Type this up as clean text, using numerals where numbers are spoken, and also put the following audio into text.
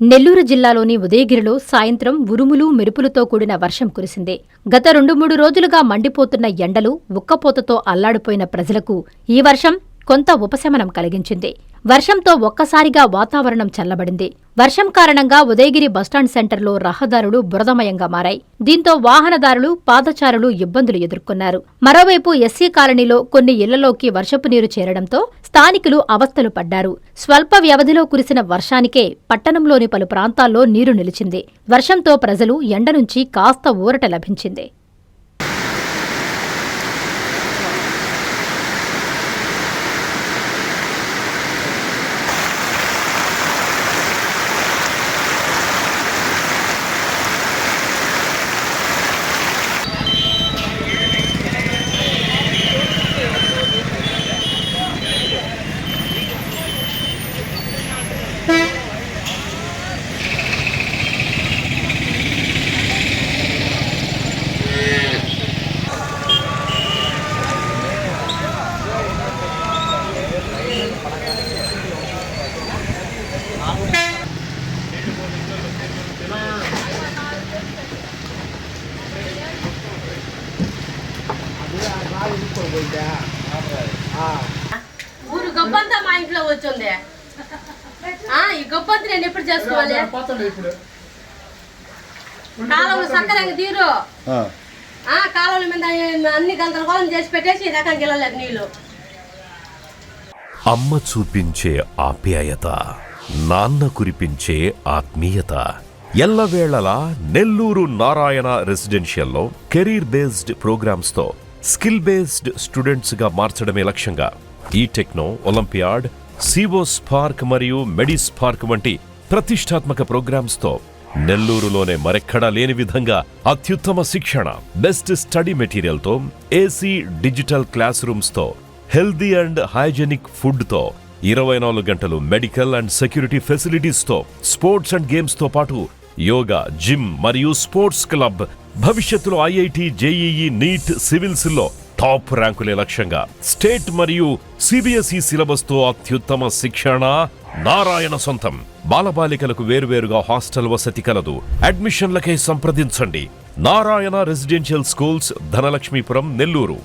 నెల్లూరు జిల్లాలోని ఉదయగిరిలో సాయంత్రం ఉరుములు మెరుపులతో కూడిన వర్షం కురిసింది. గత 2-3 రోజులుగా మండిపోతున్న ఎండలు, ఉక్కపోతతో అల్లాడిపోయిన ప్రజలకు ఈ వర్షం కొంత ఉపశమనం కలిగించింది. వర్షంతో ఒక్కసారిగా వాతావరణం చల్లబడింది. వర్షం కారణంగా ఉదయగిరి బస్టాండ్ సెంటర్లో రహదారులు బురదమయంగా మారాయి. దీంతో వాహనదారులు, పాదచారులు ఇబ్బందులు ఎదుర్కొన్నారు. మరోవైపు ఎస్సీ కాలనీలో కొన్ని ఇళ్లలోకి వర్షపు నీరు చేరడంతో స్థానికులు అవస్థలు పడ్డారు. స్వల్ప వ్యవధిలో కురిసిన వర్షానికే పట్టణంలోని పలు ప్రాంతాల్లో నీరు నిలిచింది. వర్షంతో ప్రజలు ఎండ నుంచి కాస్త ఊరట లభించింది. ఊరు గొప్పంతా మా ఇంట్లో వచ్చింది. ఈ గొప్పంతా నేను ఎప్పుడు చేసుకోవాలి? కాలువలు సక్కరంగా తీరు, కాలువల మీద అన్ని గంటల చేసి పెట్టేసి ఈ రకంగా వెళ్ళలేదు నీళ్లు. అమ్మ చూపించే ఆప్యాయత, నాన్న కురిపించే ఆత్మీయత. ఎల్లవేళలా నెల్లూరు నారాయణ రెసిడెన్షియల్లో కెరీర్ బేస్డ్ ప్రోగ్రామ్స్ తో స్కిల్ బేస్డ్ స్టూడెంట్స్ గా మార్చడమే లక్ష్యంగా ఈ టెక్నో, ఒలింపియాడ్, సివో స్పార్క్ మరియు మెడి స్పార్క్ వంటి ప్రతిష్టాత్మక ప్రోగ్రామ్స్ తో నెల్లూరులోనే మరెక్కడా లేని విధంగా అత్యుత్తమ శిక్షణ, బెస్ట్ స్టడీ మెటీరియల్ తో, ఏసీ డిజిటల్ క్లాస్ రూమ్స్ తో, హెల్దీ అండ్ హైజెనిక్ ఫుడ్ తో, 24 గంటలు మెడికల్ అండ్ సెక్యూరిటీ ఫెసిలిటీస్ తో, స్పోర్ట్స్ అండ్ గేమ్స్ తో పాటు యోగా, జిమ్ మరియు స్పోర్ట్స్ క్లబ్. భవిష్యత్తులో ఐఐటి, జేఈఈ, నీట్, సివిల్స్ లో టాప్ ర్యాంకులే లక్ష్యంగా స్టేట్ మరియు సిబిఎస్ఈ సిలబస్ తో అత్యుత్తమ శిక్షణ నారాయణ సొంతం. బాలబాలికలకు వేర్వేరుగా హాస్టల్ వసతి కలదు. అడ్మిషన్లకై సంప్రదించండి. Narayana residential schools, Dhanalakshmipuram, Nellore.